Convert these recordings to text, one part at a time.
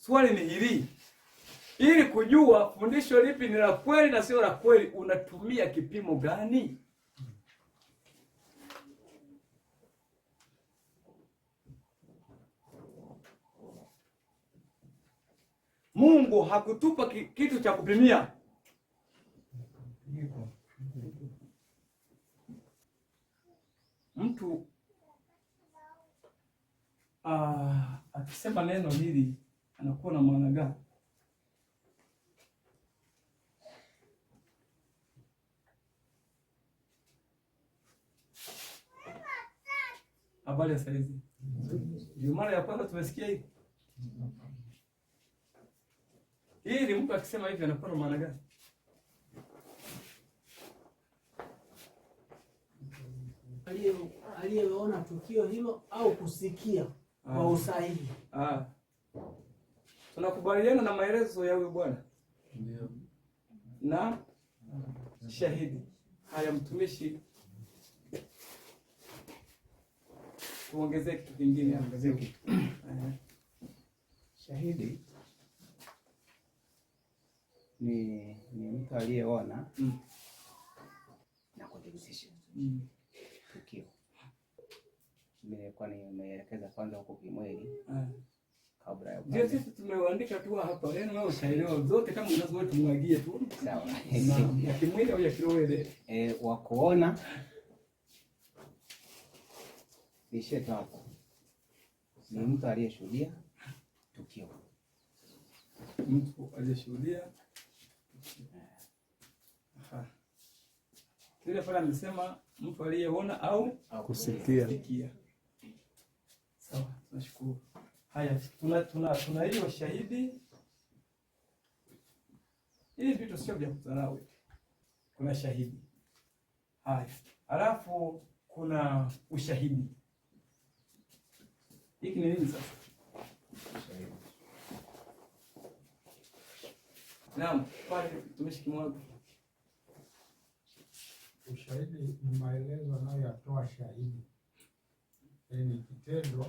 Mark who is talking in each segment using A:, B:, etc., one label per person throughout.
A: Swali ni hili. Ili kujua fundisho lipi ni la kweli na sio la kweli, unatumia kipimo gani? Mungu hakutupa kitu cha kupimia. Mtu akisema neno hili anakuwa na maana gani? Habari ya saizi. Ndio mara ya kwanza tumesikia hivi. Hili mtu akisema hivi anakuwa na maana gani?
B: Aliyeona tukio hilo au kusikia kwa usahihi.
A: Tunakubaliana na maelezo ya huyo bwana.
C: Ndio.
A: Na shahidi. Haya mtumishi, tuongezee kitu kingine, ongezee kitu.
C: Shahidi ni mtu aliyeona na kudhibitisha tukio. Nilikuwa nimeelekeza kwanza huko kimwili kabla ya
A: ndio sisi tumeandika tu hapa. Yaani wewe ushaelewa zote kama unazowe tumwagie tu.
C: Sawa.
A: Ya kimwili au ya kiroho
C: wa kuona nishe tu hapo. Ni mtu aliyeshuhudia tukio.
A: Mtu aliyeshuhudia. Kile pale amesema mtu aliyeona au
D: kusikia.
A: Sawa, tunashukuru. Haya, tuna hiyo shahidi. Hii vitu sio vya kudharau. Kuna shahidi. Haya, alafu kuna ushahidi. Hiki ni nini sasa?
C: Ushahidi.
A: Naam, pale tumeshiki mwanzo.
E: Ushahidi ni maelezo anayoyatoa shahidi. Ni kitendo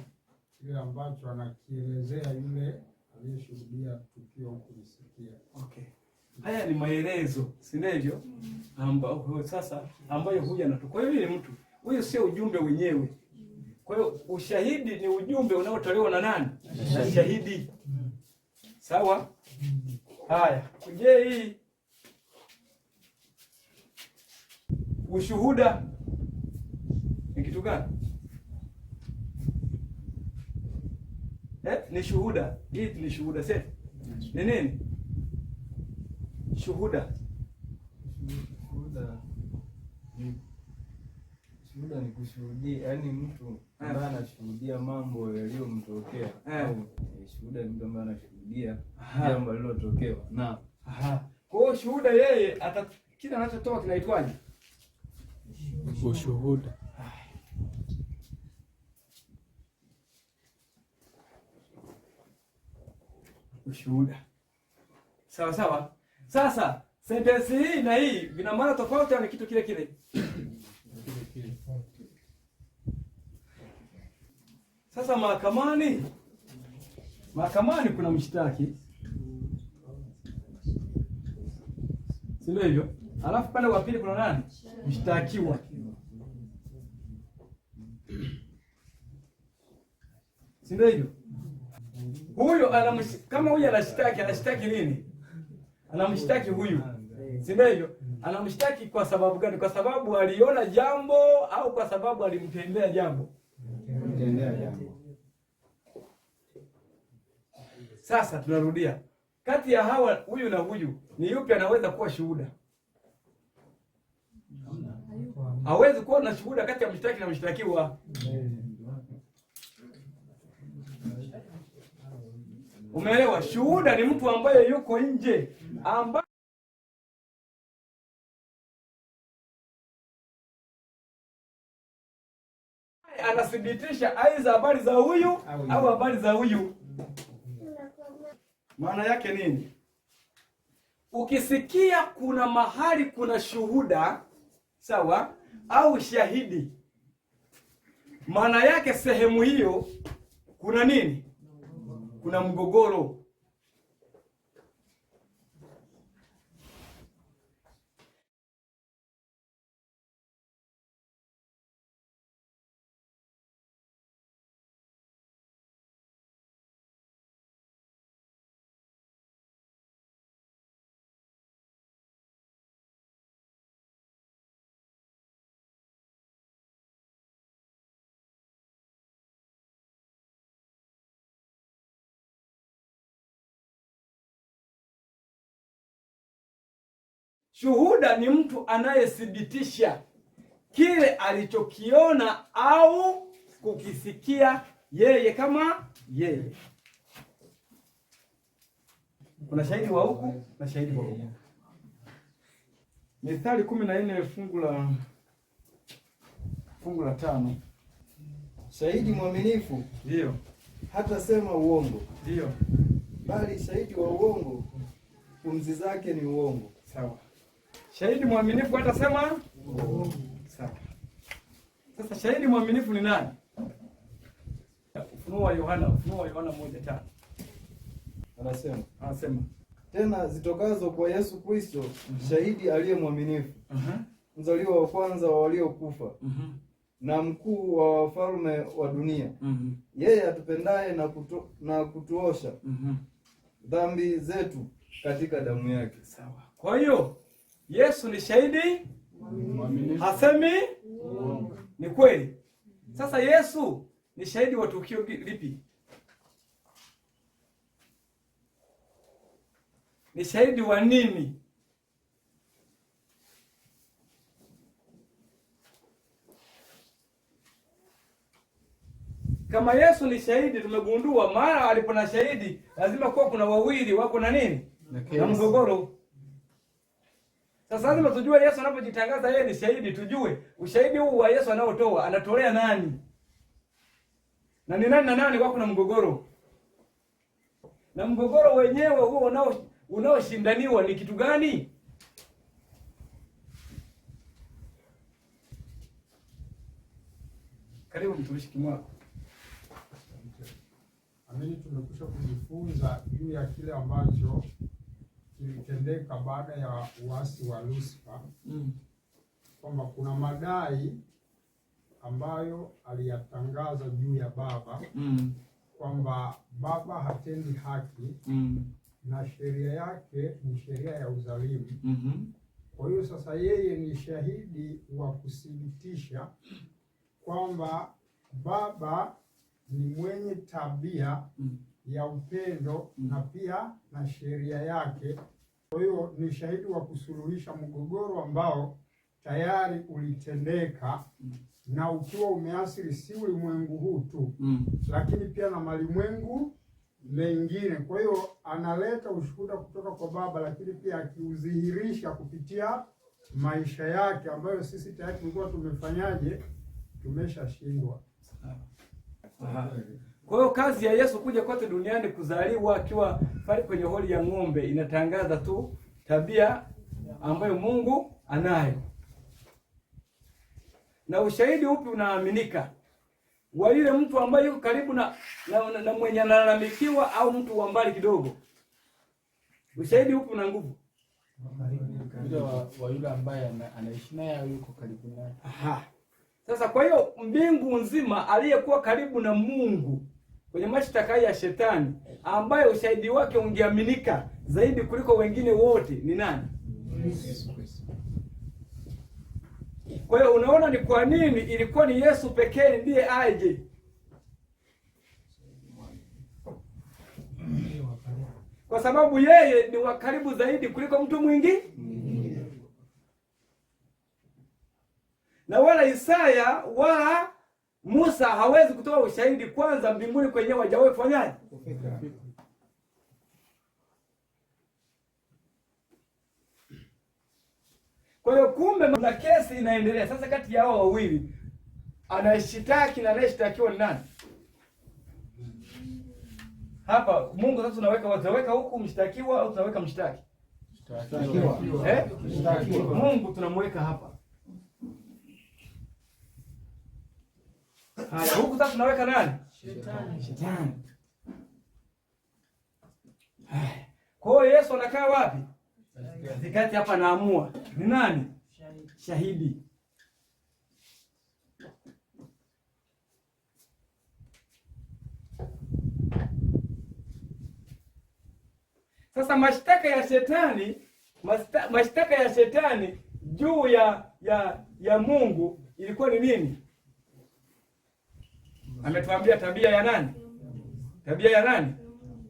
E: kile ambacho anakielezea yule aliyeshuhudia tukio kulisikia.
A: Okay. Haya ni maelezo, si ndivyo? Ambayo huyu anatoa. Kwa hiyo ni mtu. Huyu sio ujumbe wenyewe. Kwa hiyo ushahidi ni ujumbe unaotolewa na nani? Na shahidi. Sawa? Haya, je, hii ushuhuda ni kitu gani? Ni shuhuda. Hii ni shuhuda sasa. Ni nini? Shuhuda.
D: Shuhuda ni kushuhudia, yaani mtu ambaye anashuhudia mambo yaliyomtokea. Au shuhuda ni mtu ambaye anashuhudia jambo lililotokewa. Na
A: kwa hiyo shuhuda yeye kile anachotoa kinaitwaje?
D: ushuhuda.
A: Ushuhuda. Sawa sawa. Sasa sentensi hii na hii vina maana tofauti au ni kitu kile kile? Sasa mahakamani kuna mshtaki. Si ndio hivyo? Alafu pale wa pili kuna nani? Mshtakiwa. Si ndio hivyo? Huyo kama huyu anashtaki nini? Anamshtaki huyu. Si ndio hivyo? Anamshtaki kwa sababu gani? Kwa sababu aliona jambo au kwa sababu alimtendea jambo?
C: Mtendea jambo.
A: Sasa tunarudia. Kati ya hawa huyu na huyu ni yupi anaweza kuwa shuhuda? Hawezi kuwa na shuhuda kati ya mshtaki na mshtakiwa. Umeelewa? Shuhuda ni mtu ambaye yuko nje, ambaye anathibitisha aidha habari za huyu au habari za huyu. Maana yake nini? Ukisikia kuna mahali kuna shuhuda, sawa, au shahidi, maana yake sehemu hiyo kuna nini? Kuna mgogoro. Shuhuda ni mtu anayethibitisha kile alichokiona au kukisikia yeye kama yeye. Kuna shahidi wa huku na shahidi wa huku. Mithali 14 fungu la 5.
D: Shahidi mwaminifu
A: Ndio.
D: hata sema uongo.
A: Ndio.
D: Bali shahidi wa uongo pumzi zake ni uongo.
A: Sawa. Shahidi mwaminifu hata sema uongo. Sawa. Sasa shahidi mwaminifu ni nani? Ufunuo wa Yohana 1:5. Anasema
D: Tena zitokazo kwa Yesu Kristo, shahidi aliye mwaminifu, mzaliwa wa kwanza wa waliokufa, na mkuu wa wafalme wa dunia, yeye atupendaye na kutuosha dhambi zetu katika damu yake.
A: Sawa. Kwa hiyo Yesu ni shahidi mwaminifu, hasemi uongo. Ni kweli. Sasa Yesu ni shahidi wa tukio lipi? Ni shahidi wa nini? Kama Yesu ni shahidi, tumegundua mara alipo na shahidi lazima kuwa kuna wawili wako na nini? Na mgogoro. Sasa lazima tujue Yesu anapojitangaza yeye ni shahidi, tujue ushahidi huu wa Yesu anaotoa anatolea nani? Na ni nani na nani wako na mgogoro? Na mgogoro wenyewe huo unaoshindaniwa ni kitu gani? Karibu mtumishi Kimwako.
E: Amini, tumekwisha kujifunza juu ya kile ambacho kilitendeka baada ya uasi wa Lucifer, kwamba kuna madai ambayo aliyatangaza juu ya Baba, kwamba Baba hatendi haki, na sheria yake ni sheria ya udhalimu. Kwa hiyo sasa yeye ni shahidi wa kuthibitisha kwamba Baba ni mwenye tabia ya upendo na pia na sheria yake. Kwa hiyo ni shahidi wa kusuluhisha mgogoro ambao tayari ulitendeka, na ukiwa umeathiri si ulimwengu huu tu, lakini pia na malimwengu mengine. Kwa hiyo analeta ushuhuda kutoka kwa Baba, lakini pia akiudhihirisha kupitia maisha yake ambayo sisi tayari tulikuwa tumefanyaje, tumeshashindwa.
A: Kwa hiyo kazi ya Yesu kuja kote duniani, kuzaliwa akiwa pale kwenye holi ya ng'ombe, inatangaza tu tabia ambayo Mungu anayo. Na ushahidi upi unaaminika? Wa yule mtu ambaye yuko karibu na mwenye analalamikiwa au mtu wa mbali kidogo? Ushahidi upi una nguvu?
B: Wa yule ambaye anaishi naye au yuko karibu naye.
A: Aha. Sasa kwa hiyo mbingu nzima aliyekuwa karibu na Mungu kwenye mashtaka ya shetani, ambaye ushahidi wake ungeaminika zaidi kuliko wengine wote, ni nani? Yesu Kristo. Kwa hiyo unaona ni kwa nini ilikuwa ni Yesu pekee ndiye aje. Kwa sababu yeye ni wa karibu zaidi kuliko mtu mwingi. Na wala Isaya wala Musa hawezi kutoa ushahidi kwanza mbinguni kwenyewe wajawahi kufanyaje? Kwa hiyo kumbe na kesi inaendelea sasa kati ya hao wawili. Anayeshitaki na anayeshtakiwa ni nani? Hapa Mungu sasa tunaweka huku mshtakiwa au tunaweka mshtaki? Mshtakiwa. Mungu tunamweka hapa. Haya, huku sasa tunaweka nani? Shetani. Kwa hiyo Yesu anakaa wapi? Katikati hapa, anaamua ni nani? Shahidi. Sasa mashtaka ya shetani juu ya Mungu ilikuwa ni nini? Ametuambia tabia ya nani? Tabia ya nani?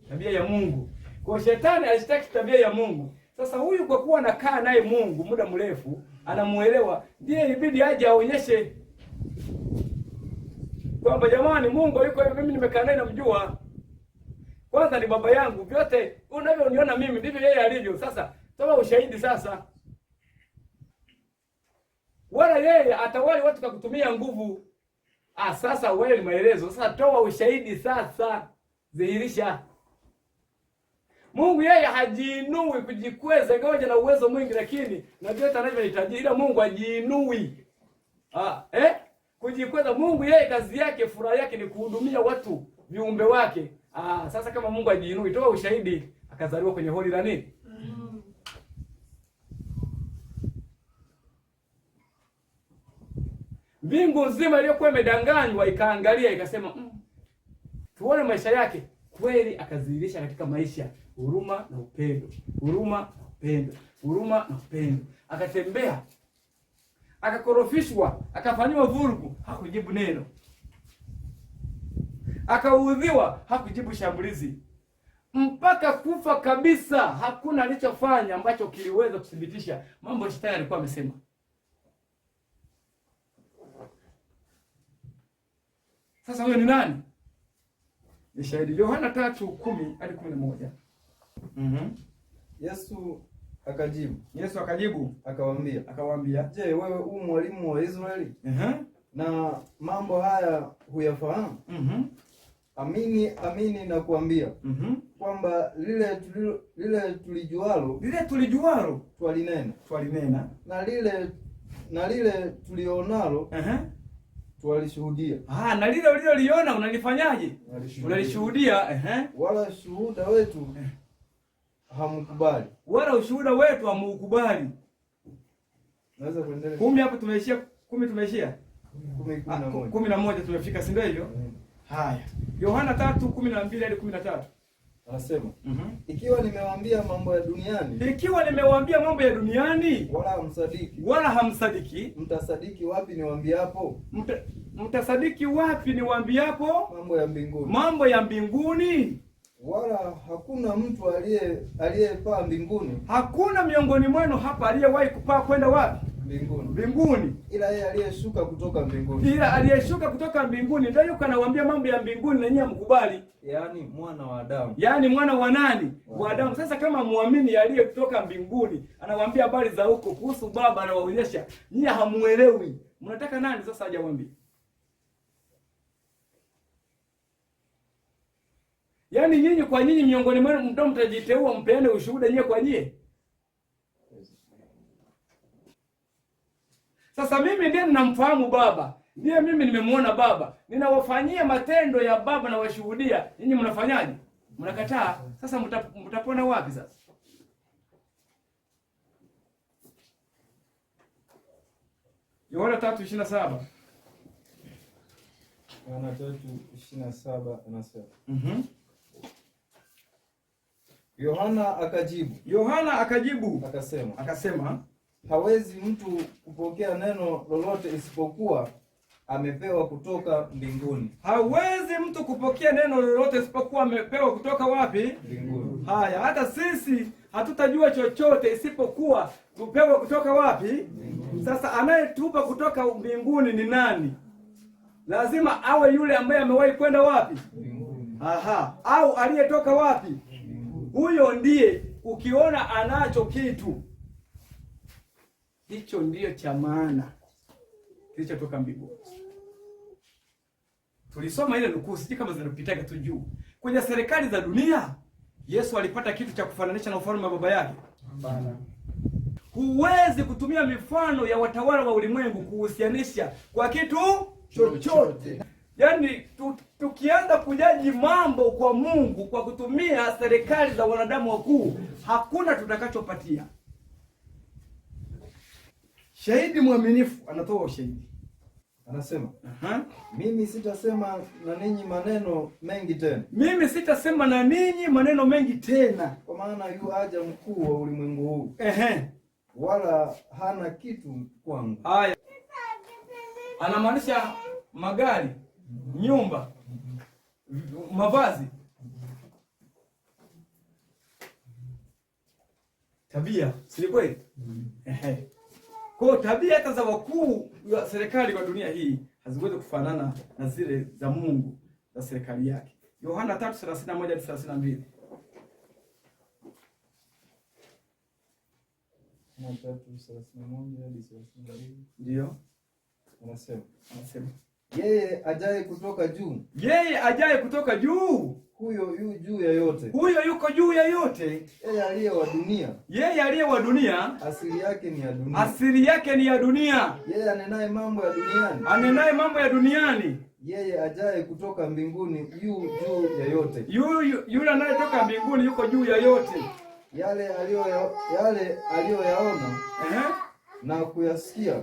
A: Tabia ya Mungu. Kwa shetani alishtaki tabia ya Mungu. Sasa huyu kwa kuwa anakaa naye Mungu muda mrefu, anamuelewa, ndiye ibidi aje aonyeshe kwamba jamani, Mungu yuko hivi, mimi nimekaa naye namjua. Kwanza ni baba yangu, vyote unavyoniona mimi ndivyo yeye alivyo. Sasa toa ushahidi sasa. Wala yeye atawali watu kwa kutumia nguvu. Sasa wewe ni maelezo. Sasa toa ushahidi sasa. Dhihirisha. Mungu yeye hajiinui kujikweza, ingawa na uwezo mwingi, lakini na vyote anavyohitaji, ila Mungu hajiinui. Kujikweza. Mungu yeye kazi yake, furaha yake ni kuhudumia watu, viumbe wake. Sasa kama Mungu hajiinui, toa ushahidi akazaliwa kwenye holi la nini? Mbingu nzima iliyokuwa imedanganywa ikaangalia ikasema, tuone maisha yake. Kweli akadhihirisha katika maisha huruma na upendo, huruma na upendo, huruma na upendo. Akatembea, akakorofishwa, akafanywa vurugu, hakujibu neno. Akaudhiwa, hakujibu shambulizi. Mpaka kufa kabisa, hakuna alichofanya ambacho kiliweza kuthibitisha mambo shetani alikuwa amesema. Sasa huyo ni nani? Ni shahidi. Yohana 3:10 hadi 11.
D: Yesu akajibu
A: akawaambia,
D: je, wewe u mwalimu wa Israeli? Na mambo haya huyafahamu? Amini amini nakuambia kwamba lile tulijualo twalinena, na lile tulionalo twalishuhudia.
A: Na lile uliloliona unalifanyaje? Unalishuhudia.
D: Wala shuhuda wetu hamukubali.
A: Wala ushuhuda wetu hamuukubali.
D: Naweza kuendelea.
A: 10 hapo tumeishia. 10 tumeishia.
D: 11
A: tumefika, si ndio hivyo? Haya. Yohana 3:12 hadi 13.
D: Anasema, ikiwa nimewaambia mambo ya duniani, wala hamsadiki, mtasadiki wapi niwaambiapo?
A: Mtasadiki wapi niwaambiapo? Mambo ya mbinguni.
D: Wala hakuna mtu aliyepaa mbinguni.
A: Hakuna miongoni mwenu hapa aliyewahi kupaa kwenda wapi? Mbinguni.
D: Ila yeye aliyeshuka kutoka mbinguni.
A: Ndio yuko anawaambia mambo ya mbinguni na nyinyi mkubali.
D: Yaani mwana wa Adamu.
A: Yaani mwana wa nani? Wa Adamu. Sasa kama muamini aliye kutoka mbinguni anawaambia habari za huko kuhusu Baba, anawaonyesha, nyinyi hamuelewi. Mnataka nani sasa aje awaambie? Yaani nyinyi kwa nyinyi miongoni mwenu mtu mtajiteua mpeane ushuhuda nyinyi kwa nyinyi. Sasa mimi ndiye ninamfahamu Baba. Ndiye mimi nimemuona Baba. Ninawafanyia matendo ya Baba na washuhudia. Ninyi mnafanyaje? Mnakataa. Sasa mtapona wapi sasa? Yohana 3:27.
D: Yohana 3:27 anasema. Yohana akajibu akasema, hawezi mtu kupokea neno lolote isipokuwa amepewa kutoka mbinguni.
A: Hawezi mtu kupokea neno lolote isipokuwa amepewa kutoka wapi?
D: Mbinguni.
A: Haya, hata sisi hatutajua chochote isipokuwa tupewe kutoka wapi? Mbinguni. Sasa anayetupa kutoka mbinguni ni nani? Lazima awe yule ambaye amewahi kwenda wapi?
D: Mbinguni.
A: Au aliyetoka wapi?
D: Mbinguni.
A: Huyo ndiye ukiona anacho kitu, hicho ndiyo cha maana kilichotoka mbinguni. Tulisoma ile nukuu, sisi kama zinapitaga tu juu. Kwenye serikali za dunia, Yesu alipata kitu cha kufananisha na ufalme wa baba yake?
E: Hapana.
A: Huwezi kutumia mifano ya watawala wa ulimwengu kuhusianisha kwa kitu chochote. Yaani tukianza kujaji mambo kwa Mungu kwa kutumia serikali za wanadamu wakuu, hakuna tutakachopatia. Shahidi mwaminifu anatoa ushahidi.
D: Anasema, mimi sitasema na ninyi maneno mengi tena. Kwa maana yu aja mkuu wa ulimwengu huu. Wala hana kitu kwangu.
A: Haya. Anamaanisha magari, nyumba, mavazi. tabia, si kweli? Kwa tabia hata za wakuu wa serikali kwa dunia hii haziwezi kufanana na zile za Mungu za serikali yake. Yohana 3:31-32. Ndio.
D: Anasema
C: Yeye ajaye kutoka juu,
A: yeye ajaye kutoka juu,
D: huyo yu juu ya yote,
A: huyo yuko juu ya yote.
D: yeye aliye wa dunia,
A: Yeye aliye wa dunia,
D: asili yake ni ya dunia.
A: asili yake ni ya dunia.
D: Yeye anenaye mambo ya duniani,
A: Anenaye mambo ya duniani,
D: yeye ajaye kutoka mbinguni yu juu ya yote.
A: yule anayetoka mbinguni yuko juu ya yote.
D: Yale aliyoyaona na kuyasikia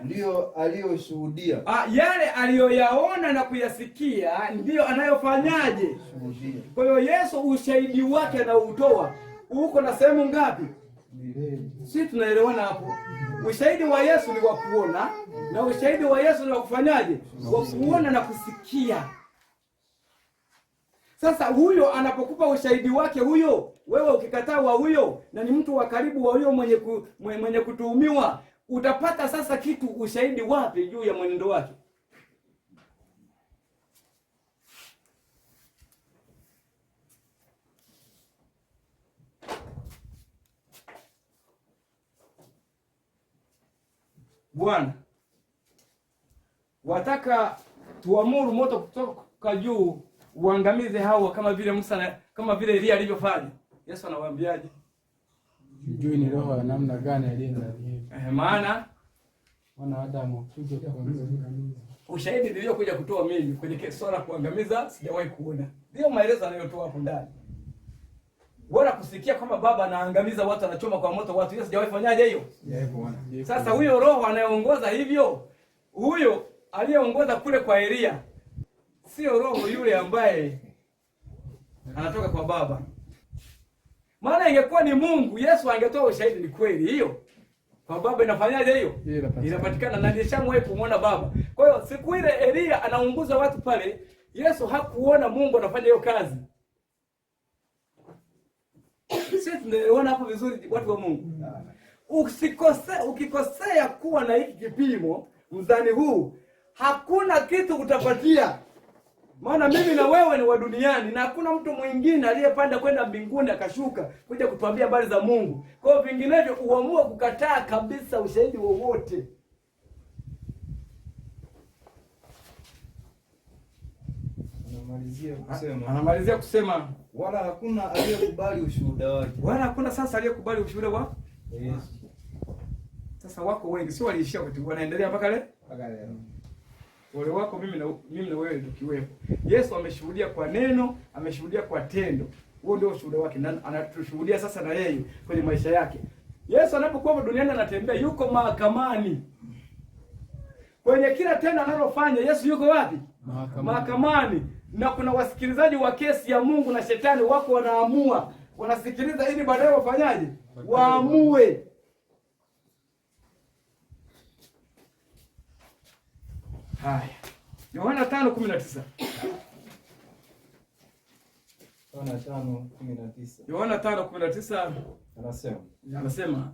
D: ndiyo aliyoshuhudia.
A: Yale aliyoyaona na kuyasikia ndiyo anayofanyaje?
D: Shuhudia.
A: Kwa hiyo Yesu ushahidi wake anautoa uko na sehemu ngapi? Sisi tunaelewana hapo. Ushahidi wa Yesu ni wa kuona na ushahidi wa Yesu ni wa kufanyaje? Wa kuona na kusikia. Sasa huyo anapokupa ushahidi wake huyo, wewe ukikataa wa huyo na ni mtu wa karibu wa huyo mwenye kutuhumiwa, utapata sasa kitu ushahidi wapi juu ya mwenendo wake? Bwana, wataka tuamuru moto kutoka juu uangamize hao kama vile Musa kama vile Elia alivyofanya. Yesu anawaambiaje?
F: Sijui ni roho ya namna gani aliye ndani yake.
A: Maana
F: Adamu kuja kuangamiza.
A: Ushahidi niliokuja kutoa mimi kwenye swala kuangamiza sijawahi kuona. Ndio maelezo anayotoa hapo ndani. Bora kusikia kama baba anaangamiza watu, anachoma kwa moto watu. Yesu sijawahi fanyaje hiyo? Sasa huyo roho anayeongoza hivyo, huyo aliyeongoza kule kwa Elia, sio roho yule ambaye anatoka kwa baba. Maana ingekuwa ni Mungu, Yesu angetoa ushahidi ni kweli hiyo. Kwa baba inafanyaje hiyo? Inapatikana na nilishamwahi kumuona baba. Kwa hiyo siku ile Elia anaunguza watu pale, Yesu hakuona Mungu anafanya hiyo kazi. Sisi tunaelewana hapo vizuri watu wa Mungu. Ukikosea kuwa na hiki kipimo, mzani huu, hakuna kitu utapatia. Maana mimi na wewe ni wa duniani na hakuna mtu mwingine aliyepanda kwenda mbinguni akashuka kuja kutuambia habari za Mungu. Kwa hiyo vinginevyo uamue kukataa kabisa ushahidi wowote. Anamalizia kusema
D: wala hakuna aliyekubali ushuhuda wake.
A: Wala hakuna sasa aliyekubali ushuhuda wa
D: Yesu.
A: Sasa wako wengi sio waliishia wanaendelea mpaka leo. Wale wako mimi na wewe tukiwepo. Yesu ameshuhudia kwa neno, ameshuhudia kwa tendo. Huo ndio ushuhuda wake na anatushuhudia sasa na yeye kwenye maisha yake. Yesu anapokuwa duniani anatembea, yuko mahakamani. Kwenye kila tendo analofanya Yesu yuko wapi? Mahakamani. Na kuna wasikilizaji wa kesi ya Mungu na shetani wako wanaamua. Wanasikiliza ili baadaye wafanyaje? Waamue. Haya. Yohana 5:19. Yohana 5:19 anasema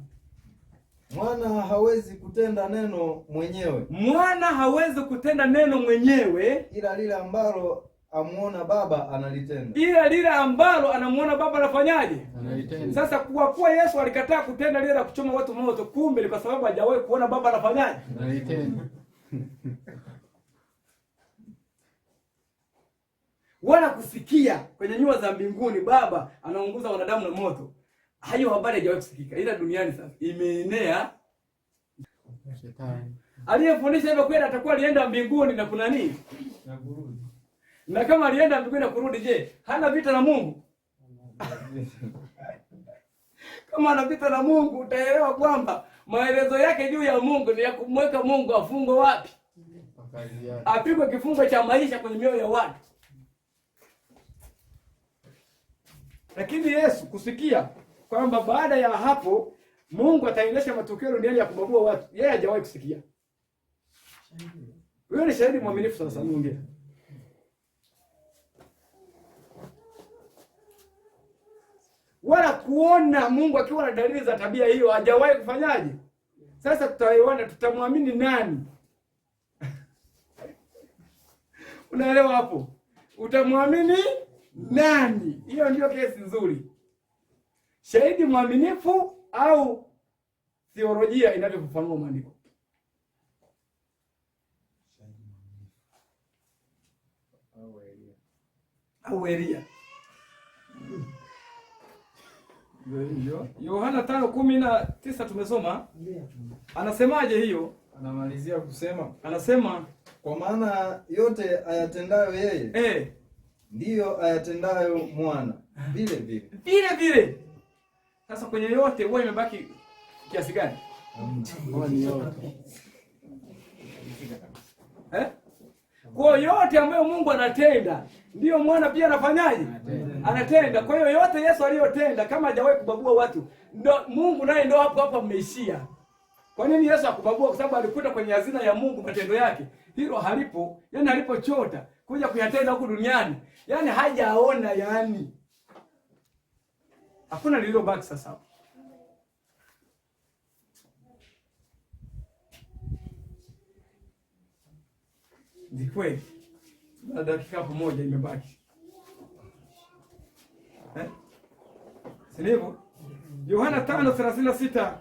D: mwana hawezi kutenda neno mwenyewe.
A: Mwana hawezi kutenda neno mwenyewe,
D: ila lile ambalo amuona baba analitenda.
A: Ila lile ambalo anamuona baba anafanyaje?
F: Analitenda.
A: Sasa kwa kuwa Yesu alikataa kutenda lile la kuchoma watu moto, kumbe ni kwa sababu hajawahi kuona baba anafanyaje?
F: Analitenda.
A: Wala kusikia kwenye nyua za mbinguni baba anaunguza wanadamu na moto. Hayo habari haijawahi kusikika. Ila duniani sasa imeenea.
F: Shetani.
A: Aliyefundisha hivyo kweli atakuwa alienda mbinguni na kuna nini?
D: Na kurudi.
A: Na kama alienda mbinguni na kurudi, je, hana vita na Mungu? Kama ana vita na Mungu, utaelewa kwamba maelezo yake juu ya Mungu ni ya kumweka Mungu afungwe wapi? Apigwe kifungo cha maisha kwenye mioyo ya watu. Lakini Yesu kusikia kwamba baada ya hapo Mungu ataendesha matukio duniani ya kubagua watu, yeye hajawahi kusikia. Wewe ni shahidi mwaminifu sasa Mungu. Wala kuona Mungu akiwa na dalili za tabia hiyo, hajawahi kufanyaje? Sasa tutaiona, tutamwamini nani? Unaelewa hapo? Utamwamini nani? Hiyo ndio kesi nzuri. Shahidi mwaminifu au theolojia inavyofafanua maandiko? Au Elia. Yohana 5:19 tumesoma. Anasemaje hiyo?
D: Anamalizia kusema,
A: anasema
D: kwa maana yote ayatendayo yeye ndiyo ayatendayo mwana vile vile. Sasa kwenye yote huwa imebaki kiasi gani? Kwa yote ambayo Mungu anatenda ndiyo mwana pia anafanyaje? Anatenda. Kwa hiyo yote Yesu aliyotenda, kama hajawahi kubagua watu, ndo Mungu naye ndo hapo ameishia. Kwa nini Yesu akubagua? Kwa sababu alikuta kwenye hazina ya Mungu matendo yake. Hilo halipo, yani alipochota kuja kuyatenda huku duniani, yani hajaona, yani hakuna lililobaki sasa. Ni kweli. Na dakika moja imebaki. Sivyo? Yohana 5:36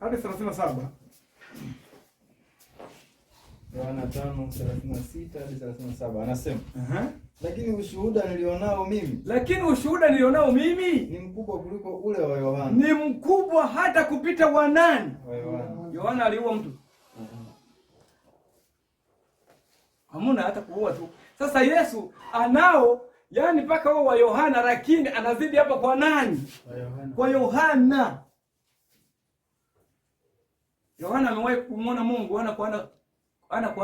D: hadi 37. Yohana 5:36 hadi 37 anasema, lakini ushuhuda nilionao mimi ni mkubwa kuliko ule wa Yohana.
A: Ni mkubwa hata kupita wa nani? Wa Yohana. Yohana aliua mtu. Hamuna hata kuua tu. Sasa Yesu anao, yani mpaka wao wa Yohana, lakini anazidi hapa kwa nani? Kwa Yohana. Yohana amewahi kumwona Mungu ana kwa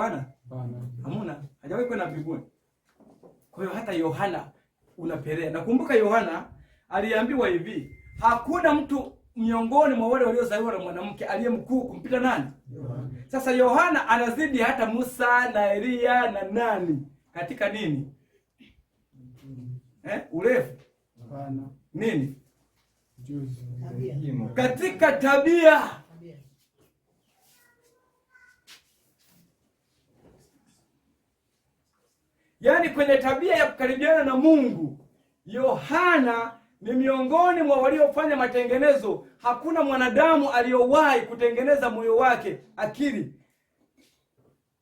A: ana? Hamuna. Hajawahi kwenda mbinguni. Kwa hiyo hata Yohana unapelea. Nakumbuka Yohana aliambiwa hivi, hakuna mtu miongoni mwa wale waliozaliwa na mwanamke aliye mkuu kumpita nani? Yohana. Sasa Yohana anazidi hata Musa na Elia na nani? Katika nini? Urefu?
F: Hapana.
A: Nini?
F: Juzi.
A: Katika tabia. Yaani kwenye tabia ya kukaribiana na Mungu, Yohana ni miongoni mwa waliofanya matengenezo. Hakuna mwanadamu aliyowahi kutengeneza moyo wake, akili.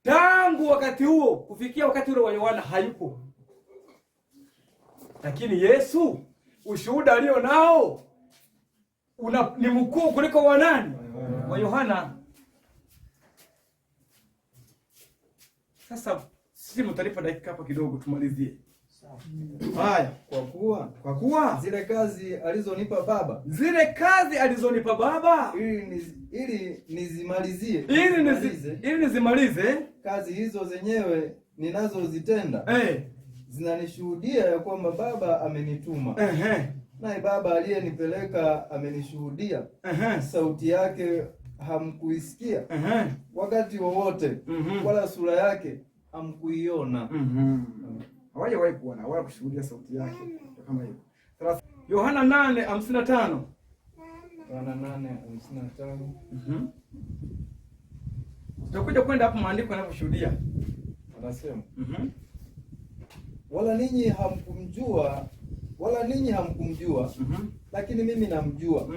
A: Tangu wakati huo kufikia wakati ule wa Yohana hayupo. Lakini Yesu, ushuhuda alio nao ni mkuu kuliko wa nani? Wa Yohana. Sasa sisi mtalipa dakika hapa kidogo tumalizie. Haya,
D: kwa kuwa zile kazi alizonipa Baba ili nizimalize kazi hizo zenyewe ninazozitenda, zinanishuhudia ya kwamba Baba amenituma. Naye Baba aliyenipeleka amenishuhudia. Sauti yake hamkuisikia wakati wowote, wala sura yake hamkuiona.
A: Hawajawahi kuona wala kushuhudia sauti yake kama hiyo. Yohana 8:55.
D: Yohana 8:55.
A: Tutakuja kwenda hapo maandiko yanavyoshuhudia.
D: Anasema, wala ninyi hamkumjua, lakini mimi namjua.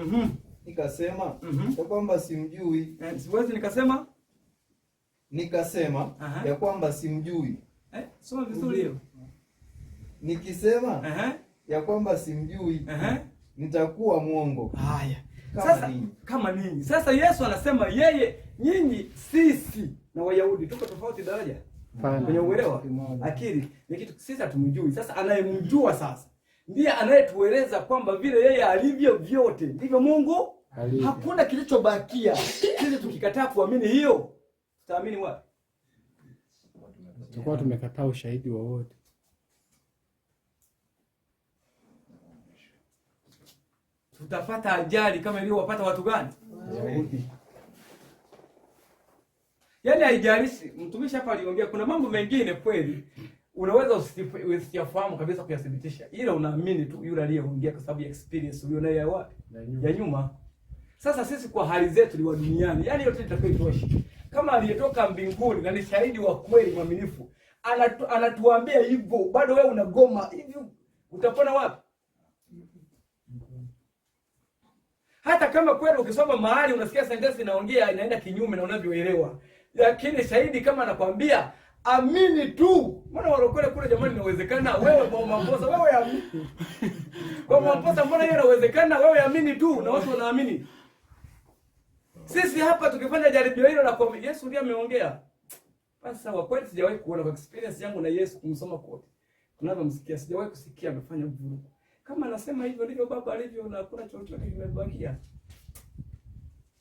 D: Nikasema ya kwamba simjui.
A: Siwezi nikasema
D: ya kwamba simjui.
A: Soma vizuri hiyo.
D: Nikisema ya kwamba simjui, nitakuwa mwongo.
A: Haya. Sasa kama nini? Sasa Yesu anasema nyinyi sisi na Wayahudi tuko tofauti daraja kwenye uelewa, akili ni kitu sisi hatumjui. Sasa anayemjua sasa ndiye anayetueleza kwamba vile yeye alivyo vyote ndivyo Mungu alivyo. Hakuna kilichobakia. Sisi tukikataa kuamini hiyo, tutaamini wapi?
F: Tutakuwa tumekataa ushahidi wowote.
A: Tutapata ajali kama iliyowapata watu gani?
F: Wayahudi.
A: Yaani haijalishi, mtumishi hapa aliongea kuna mambo mengine kweli unaweza usiyafahamu kabisa kuyathibitisha, ila unaamini tu yule aliyeongea kwa sababu ya experience ulionayo ya wapi, ya nyuma. Sasa sisi kwa hali zetu ni wa duniani, yani yote itakayoitosha. Kama aliyetoka mbinguni na ni shahidi wa kweli mwaminifu, anatuambia hivyo, bado wewe unagoma hivi, utapona wapi? Hata kama kweli ukisoma mahali unasikia sentence inaongea inaenda kinyume na unavyoelewa, lakini shahidi kama anakwambia amini tu. Mbona walokole kule jamani, inawezekana wewe kwa Mamposa wewe amini. Kwa Mamposa mbona hiyo inawezekana wewe amini tu na watu wanaamini. Sisi hapa tukifanya jaribio hilo la kwa Yesu ndiye ameongea. Basi sawa, kweli sijawahi kuona kwa experience yangu na Yesu kumsoma kote. Tunavyomsikia sijawahi kusikia amefanya vurugu. Kama anasema hivyo ndivyo Baba alivyo na hakuna chochote kimebakia.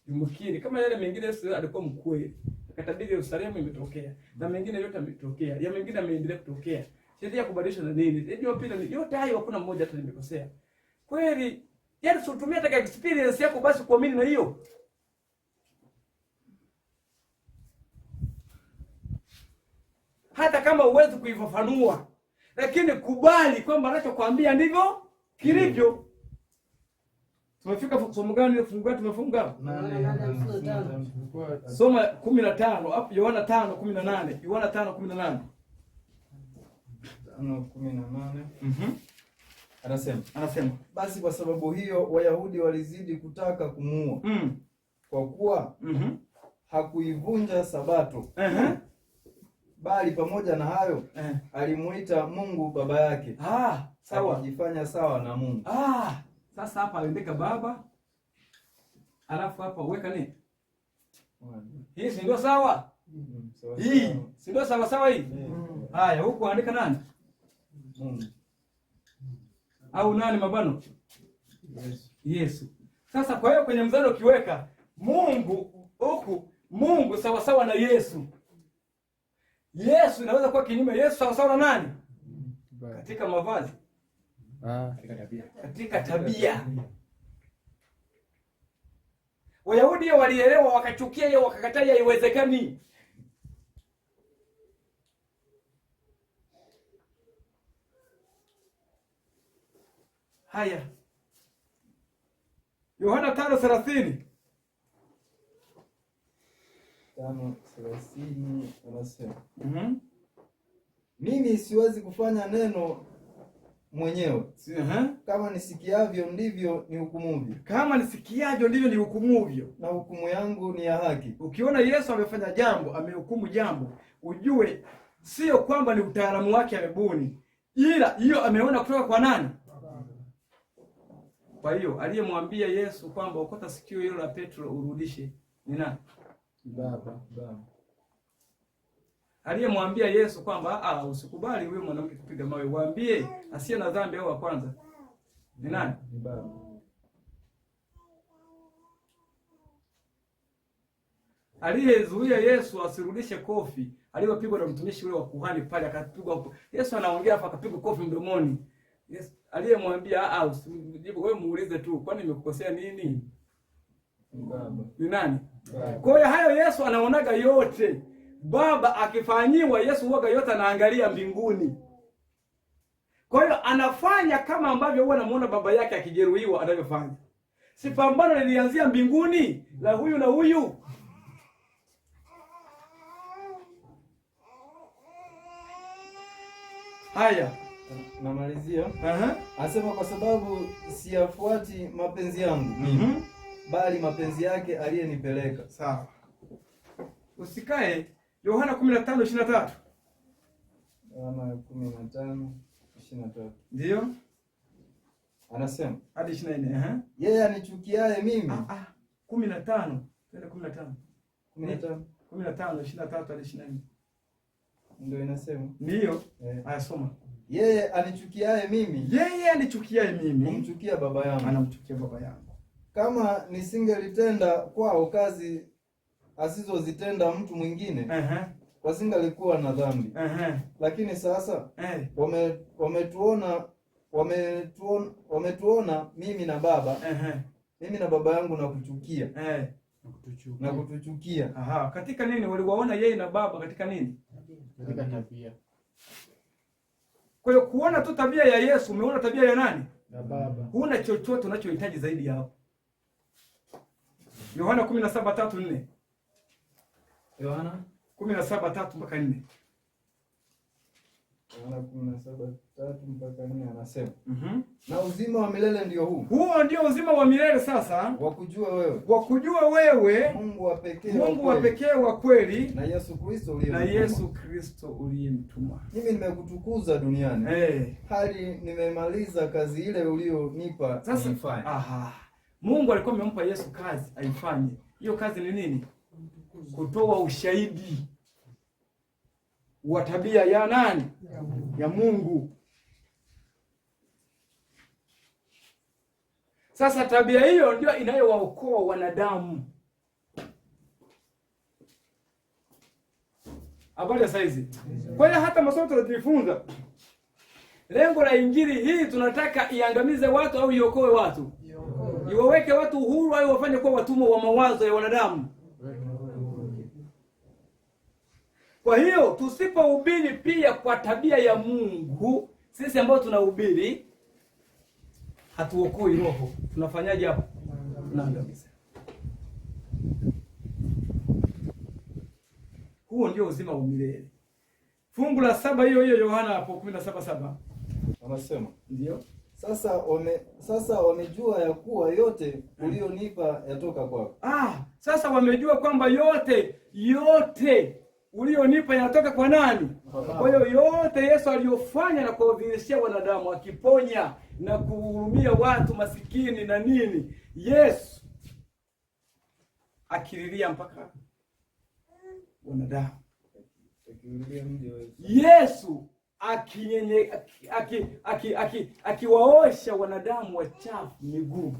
A: Yumkini kama yale mengine Yesu alikuwa mkweli. Akatabiri Yerusalemu imetokea. Na mengine yote yametokea. Ya mengine yameendelea kutokea. Sheria ya kubadilisha na nini? Ndio pila yote hayo hakuna mmoja hata nimekosea. Kweli, yaani usitumie hata experience yako basi kuamini na hiyo. Hata kama uwezi kuifafanua, lakini kubali kwamba anachokuambia ndivyo kilivyo. Tumefika somo gani? Fungu tumefunga soma 15 hapo, Yohana 5:18. Yohana 5:18.
D: 5:18. Anasema basi kwa sababu hiyo Wayahudi walizidi kutaka kumuua. Kwa kuwa hakuivunja Sabato. Bali pamoja na hayo alimuita Mungu baba yake.
A: Sawa.
D: Akijifanya sawa na Mungu.
A: Sasa hapa aliandika baba. Alafu hapa uweka nini? Hii si ndio sawa? Hii si ndio sawa sawa hii? Haya, huko andika nani?
D: Mungu.
A: Au nani mabano? Yesu. Sasa kwa hiyo kwenye mzalo ukiweka Mungu huku, Mungu sawa sawa na Yesu. Yesu inaweza kuwa kinyume. Yesu sawa sawa na nani? Katika mavazi. Katika tabia. Wayahudi walielewa, wakachukia hiyo, wakakataa, haiwezekani. Haya. Yohana 5:30.
D: 5:30 anasema. Mimi siwezi kufanya neno mwenyewe. Kama nisikiavyo ndivyo nihukumuvyo.
A: Kama nisikiavyo ndivyo nihukumuvyo.
D: Na hukumu yangu ni ya haki.
A: Ukiona Yesu amefanya jambo, amehukumu jambo, ujue sio kwamba ni utaalamu wake amebuni, ila hiyo ameona kutoka kwa nani? Kwa hiyo aliyemwambia Yesu kwamba ukota sikio hilo la Petro urudishe ni nani?
D: Baba.
A: Aliyemwambia Yesu kwamba usikubali huyo mwanamke kupiga mawe, waambie asiye na dhambi au wa kwanza ni nani?
D: Ni Baba.
A: Aliyezuia Yesu asirudishe kofi aliyopigwa na mtumishi yule wa kuhani pale, akapigwa. Yesu anaongea hapa, akapigwa kofi mdomoni. Yesu aliyemwambia usijibu wewe, muulize tu, kwani nimekukosea nini?
D: Baba.
A: Ni nani? Kwa hiyo hayo Yesu anaonaga yote. Baba akifanyiwa, Yesu huaga yote anaangalia mbinguni. Kwa hiyo anafanya kama ambavyo huwa anamuona baba yake akijeruhiwa anavyofanya. Si pambano lilianzia mbinguni la huyu na huyu. Haya,
D: namalizia. Asema kwa sababu siyafuati mapenzi yangu mimi, bali mapenzi yake aliyenipeleka.
A: Sawa. Usikae. Yohana 15:23.
D: Yohana 15:23.
A: Ndio.
D: Anasema
A: hadi 24.
D: Yeye anichukiaye mimi.
A: 15. Twende 15.
D: 15
A: hadi 24.
D: Ndio inasema.
A: Ndio. Haya, soma.
D: Yeye anichukiaye mimi.
A: Yeye anichukiaye mimi.
D: Humchukia baba yangu.
A: Anamchukia baba yangu.
D: Kama nisingelitenda kwao kazi asizozitenda mtu mwingine, wasingalikuwa na dhambi. Lakini sasa wametuona mimi na baba, mimi na baba yangu na kuchukia. Na kutuchukia.
A: Katika nini waliwaona yeye na baba? Katika nini?
F: Katika tabia.
A: Kwa hiyo kuona tu tabia ya Yesu, umeona tabia ya nani?
F: Na Baba.
A: Huna chochote unachohitaji zaidi yao. Yohana 17:3-4.
D: Yohana
A: 17:3 mpaka 4.
D: Yohana 17:3 mpaka 4 anasema.
A: Na
D: uzima wa milele ndio huu.
A: Huo ndio uzima wa milele sasa.
D: Wa kujua wewe.
A: Wa kujua wewe.
D: Mungu wa pekee.
A: Mungu wa pekee wa kweli.
D: Na Yesu Kristo uliyemtuma.
A: Na Yesu Kristo uliyemtuma.
D: Mimi nimekutukuza duniani. Hali nimemaliza kazi ile ulionipa nifanye.
A: Mungu alikuwa amempa Yesu kazi aifanye. Hiyo kazi ni nini? Kutoa ushahidi wa tabia ya nani? Ya Mungu. Sasa tabia hiyo ndio inayowaokoa wanadamu. Habari ya saizi. Kwa hiyo hata masomo tunajifunza, lengo la Injili hii tunataka iangamize watu au iokoe watu? Iwaweke watu uhuru au wafanye kuwa watumwa wa mawazo ya wanadamu? Kwa hiyo tusipohubiri pia kwa tabia ya Mungu, sisi ambao tunahubiri hatuokoi roho. Tunafanyaje hapo? Tunaangamiza. Huo ndio uzima wa milele. Fungu la 7 hiyo Yohana hapo 17:7.
D: Anasema,
A: ndio.
D: Sasa wamejua ya kuwa yote ulionipa yatoka kwako.
A: Sasa wamejua kwamba yote ulionipa yanatoka kwa nani? Kwa hiyo yote Yesu aliyofanya na kuwadhihirishia wanadamu, akiponya na kuhurumia watu masikini na nini, Yesu akililia mpaka wanadamu. Yesu akiwaosha wanadamu wachafu miguu.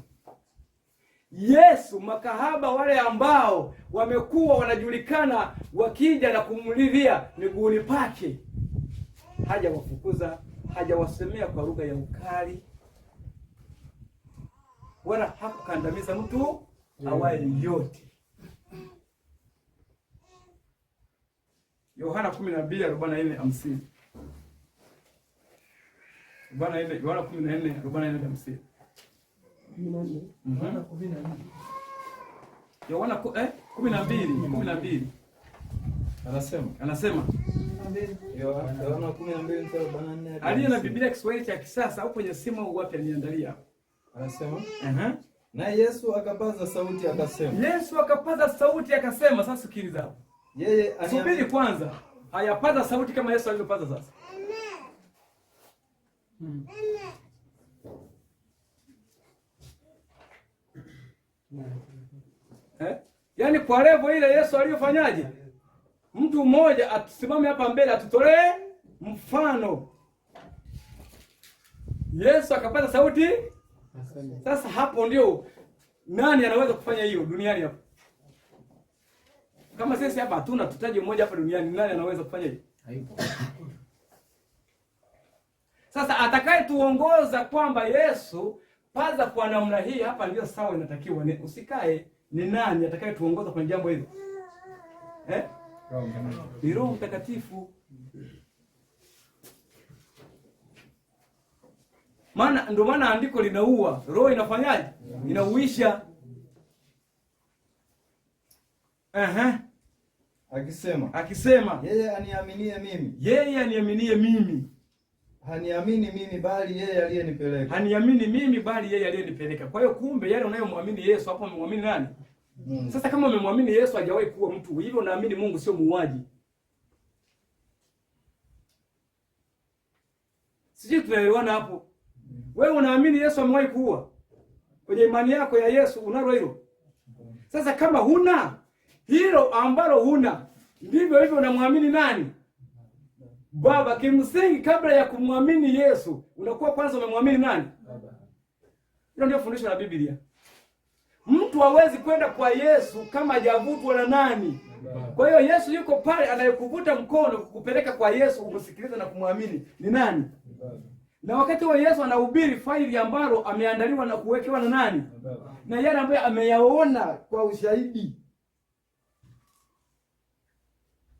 A: Yesu makahaba wale ambao wamekuwa wanajulikana wakija na kumlilia miguuni pake, hajawafukuza, hajawasemea kwa lugha ya ukali, wala hakukandamiza mtu awaye yote. Yohana 12:44-50. Yohana 14:44-50. Yohana 12. Anasema
D: Yohana 12:44.
A: aliye na Biblia Kiswahili cha kisasa au kwenye simu au wapi aniandalia.
D: Anasema na Yesu akapaza sauti akasema. Sasa sikiliza hapo. Subiri kwanza. Hayapaza sauti kama Yesu alivyopaza sasa. Yaani kwa level ile Yesu aliyofanyaje? Mtu mmoja atusimame hapa mbele atutolee mfano. Yesu akapaza sauti. Sasa hapo ndio nani anaweza kufanya hiyo duniani hapa? Kama sisi hapa hatuna, tutaje mmoja hapa duniani, nani anaweza kufanya hiyo? Haipo. Sasa atakaye tuongoza kwamba Yesu paza kwa namna hii hapa ndio sawa inatakiwa, usikae, ni nani atakaye tuongoza kwenye jambo hilo? Ni Roho Mtakatifu. Ndio maana andiko linaua, Roho inafanyaje? Inauisha. Akisema yeye aniaminie mimi. Haniamini mimi bali yeye aliyenipeleka. Kwa hiyo kumbe yale unayomwamini Yesu hapo umemwamini nani? Sasa kama umemwamini Yesu hajawahi kuwa mtu, hivyo unaamini Mungu sio muuaji. Sisi tunaelewana hapo. Wewe unaamini Yesu amewahi kuua? Kwenye imani yako ya Yesu unalo hilo? Sasa kama huna hilo ambalo huna, ndivyo hivyo unamwamini nani? Baba. Kimsingi kabla ya kumwamini Yesu, unakuwa kwanza umemwamini nani? Baba. Hilo ndio fundisho la Biblia. Mtu hawezi kwenda kwa Yesu kama hajavutwa na nani? Baba. Kwa hiyo Yesu yuko pale anayekuvuta mkono kukupeleka kwa Yesu umsikilize na kumwamini ni nani? Baba. Na wakati wa Yesu anahubiri faili ambalo ameandaliwa na kuwekewa na nani? Baba. Na yale ambayo ameyaona kwa ushahidi.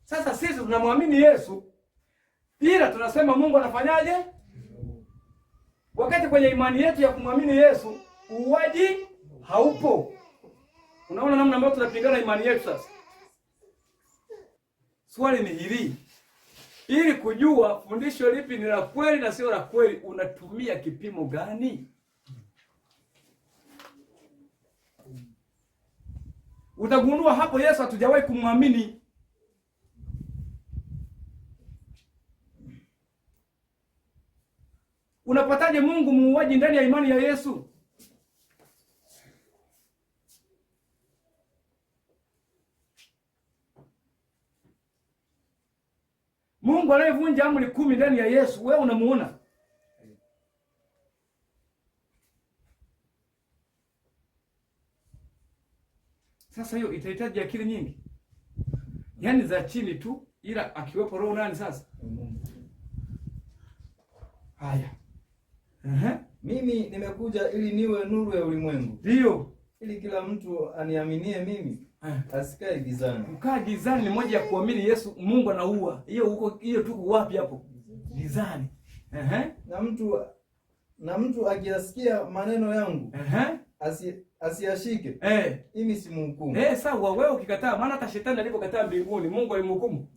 D: Sasa sisi tunamwamini Yesu, ila tunasema Mungu anafanyaje?
A: wakati kwenye imani yetu ya kumwamini Yesu uuaji haupo. Unaona namna ambayo tunapingana imani yetu sasa. Swali ni hili. Ili kujua fundisho lipi ni la kweli na sio la kweli, unatumia kipimo gani? Utagundua hapo Yesu hatujawahi kumwamini. Unapataje Mungu muuaji ndani ya imani ya Yesu? Mungu anayevunja amri 10 ndani ya Yesu, wewe unamuona? Sasa hiyo itahitaji akili nyingi, yaani za chini tu, ila akiwepo Roho nani sasa? Haya.
D: Mimi nimekuja ili niwe nuru ya ulimwengu.
A: Ndio.
D: Ili kila mtu aniaminie mimi asikae gizani.
A: Kukaa gizani ni moja ya kuamini Yesu Mungu anaua. Hiyo tuko wapi hapo? Gizani.
D: Na mtu akiyasikia maneno yangu asiyashike. Mimi simhukumu.
A: Sawa, wewe ukikataa, maana hata shetani alipokataa mbinguni Mungu alimhukumu.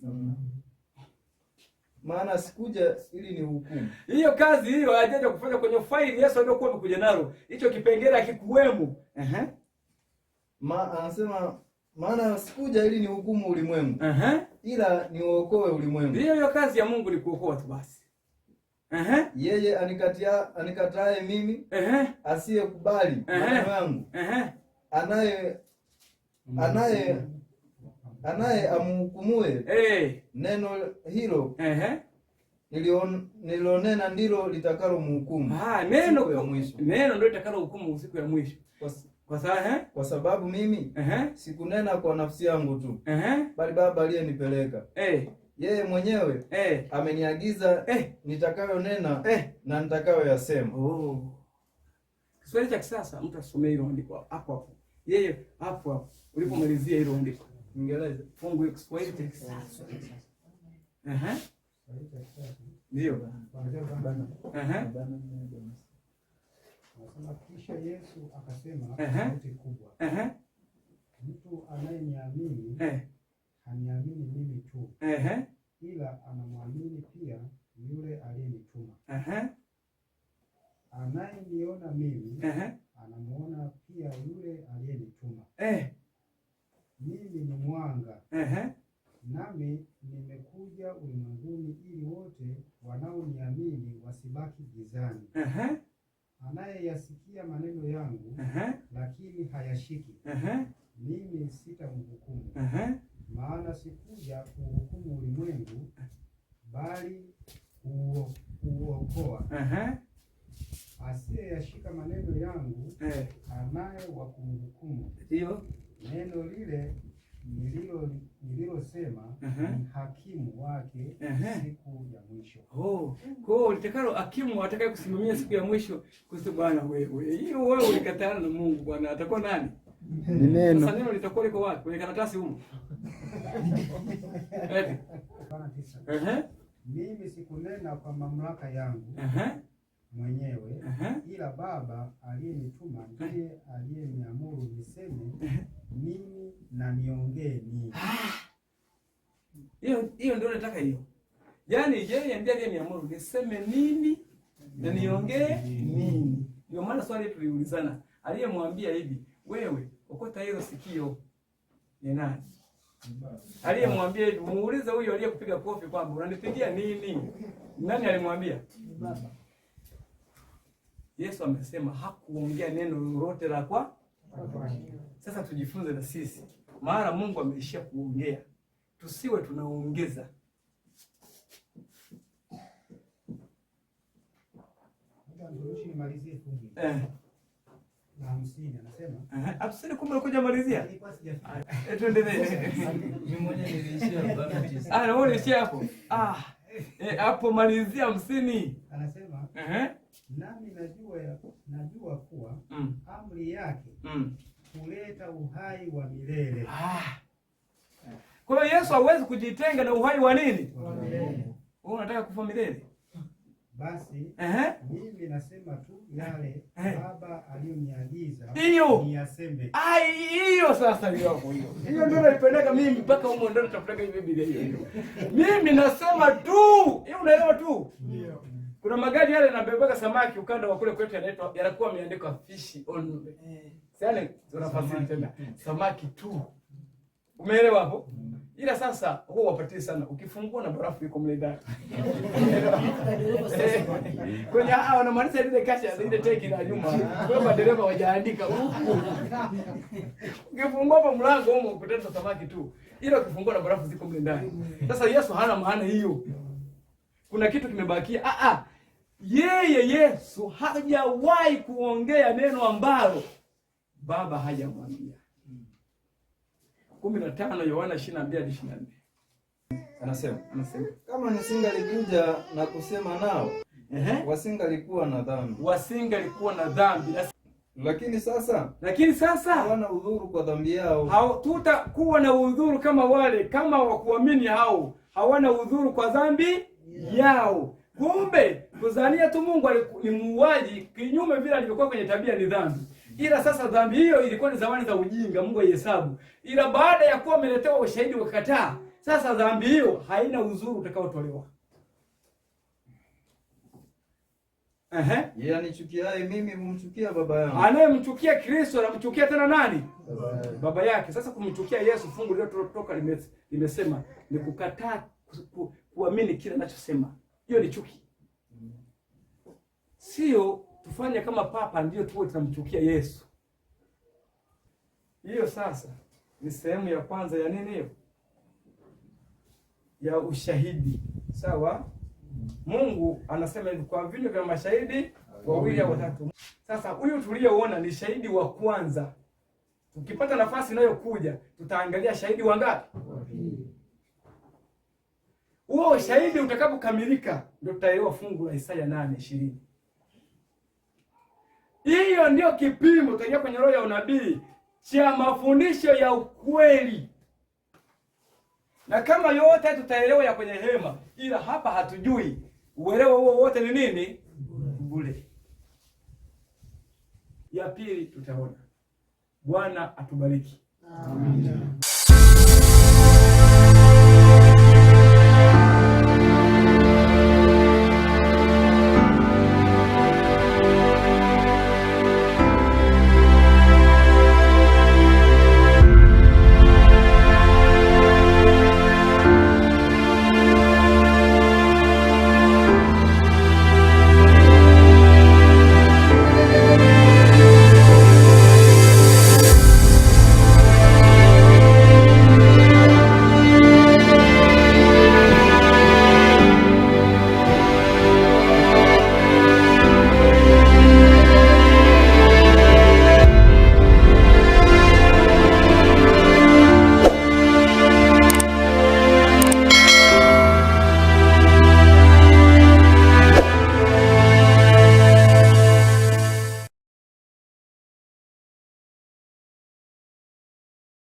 D: Maana sikuja ili ni hukumu.
A: Hiyo kazi hiyo hajaja kufanya kwenye faili Yesu aliyokuwa amekuja nalo. Hicho kipengele akikuwemo.
D: Anasema maana sikuja ili ni hukumu ulimwengu. Ila ni uokoe ulimwengu.
A: Hiyo kazi ya Mungu ni kuokoa tu basi.
D: Yeye anikatae mimi, asiyekubali maneno yangu. Anaye amhukumue. Neno hilo nilionena ndilo litakalo mhukumu.
A: Neno ya mwisho. Neno ndio litakalo hukumu siku ya mwisho. Kwa
D: sababu mimi sikunena kwa nafsi yangu tu, bali Baba aliyenipeleka. Yeye mwenyewe ameniagiza nitakayonena na nitakayoyasema.
A: Kiswahili cha kisasa mtu asomee hilo andiko hapo hapo. Yeye hapo ulipomalizia hilo andiko. Ingereza fungu Kiswahili cha kisasa. Ndio.
E: Kisha Yesu akasema kwa sauti kubwa, mtu anayeniamini haniamini mimi tu, ila anamwamini pia yule aliyenituma. Anayeniona mimi anamuona pia yule aliyenituma. Mimi ni mwanga, nami nimekuja ulimwenguni ili wote wanaoniamini wasibaki gizani. Anayeyasikia maneno yangu lakini hayashiki, mimi sitamhukumu. Maana sikuja kuhukumu ulimwengu, bali kuuokoa. Asiyeyashika maneno yangu anaye wa kumhukumu. Neno lile nililosema ni hakimu wake siku ya mwisho.
A: Kwa litakalo hakimu atakaye kusimamia siku ya mwisho. Kusema Bwana wewe, hiyo wewe ulikataa na Mungu Bwana, atakuwa nani?
F: Ni neno.
A: Sasa neno litakuwa liko wapi? Kwenye karatasi huko.
E: Mimi sikunena kwa mamlaka yangu mwenyewe, ila Baba aliyenituma ndiye aliyeniamuru niseme nini na niongee nini.
A: Hiyo ndio nataka hiyo. Yaani yeye ndiye aliyeniamuru niseme nini na niongee nini. Ndio maana swali tuliulizana, aliyemwambia hivi, wewe okota hilo sikio ni nani? Aliyemwambia hivi, muulize huyo aliyekupiga kofi kwamba unanipigia nini? Nani alimwambia? Baba. Yesu amesema hakuongea neno lolote la kwa. Sasa tujifunze na sisi. Maana Mungu ameishia kuongea. Tusiwe tunaongeza.
E: Na 50 anasema.
A: Afsiri kumbe unakuja malizia. Tuendelee.
C: Mimi mwenyewe niliishia 49.
A: Na wewe ulishia hapo. Hapo malizia 50.
E: Anasema nami najua kuwa amri yake kuleta uhai wa milele.
A: Kwa hiyo Yesu hawezi kujitenga na uhai wa nini?
E: Wa milele.
A: Wewe unataka kufa milele?
G: Basi mimi nasema tu yale Baba aliyoniagiza niyaseme.
A: Hiyo sasa hiyo ndio naipeleka mimi mpaka huko ndio nitapeleka hiyo Biblia hiyo. Mimi nasema tu, hiyo unaelewa tu. Ndio. Kuna magari yale yanabebeka samaki ukanda wa kule kwetu yanakuwa yameandikwa fish only. Yaani tunafasiri tena samaki tu. Umeelewa hapo? Ila sasa huwa wapatie sana. Ukifungua na barafu iko mle ndani. Kwenye wanamaanisha ile kasha ile teki la nyuma. Kwa madereva wajaandika huku. Ukifungua hapo mlango huko ukutana samaki tu. Ila ukifungua na barafu ziko mle ndani. Sasa Yesu hana maana hiyo. Kuna kitu kimebakia. Yeye Yesu hajawahi kuongea neno ambalo Baba hajamwambia. 15 Yohana 22:24.
D: Anasema kama nisingalikuja na kusema nao, wasingalikuwa na dhambi. Lakini sasa hawana udhuru kwa dhambi yao.
A: Tutakuwa na udhuru kama wale, kama wakuamini hao hawana udhuru kwa dhambi yao. Kumbe kuzania tu Mungu ni muuaji, kinyume vile alivyokuwa kwenye tabia ni dhambi. Ila sasa dhambi hiyo ilikuwa ni zawadi za ujinga, Mungu aihesabu. Ila baada ya kuwa ameletewa ushahidi wakakataa, sasa dhambi hiyo haina uzuru utakaotolewa.
D: Yeye anichukiaye mimi humchukia baba yangu.
A: Anayemchukia Kristo anamchukia tena nani? Baba yake. Sasa kumchukia Yesu, fungu lililotoka limesema ni kukataa kuamini kile anachosema. Hiyo ni chuki. Sio tufanye kama papa ndio tuwe tunamchukia Yesu. Hiyo sasa ni sehemu ya kwanza ya nini hiyo? Ya ushahidi. Sawa? Mungu anasema hivi, kwa vinywa vya mashahidi wawili au watatu. Sasa huyu tuliyoona ni shahidi wa kwanza. Tukipata nafasi inayokuja tutaangalia shahidi wangapi? Huo shahidi utakapokamilika ndio tutaelewa fungu la Isaya 8:20. Hiyo ndio kipimo tutaingia kwenye roho ya unabii cha mafundisho ya ukweli. Na kama yote tutaelewa ya kwenye hema, ila hapa hatujui, uelewa huo wote ni nini? Bure. Ya pili tutaona. Bwana atubariki.
G: Amen.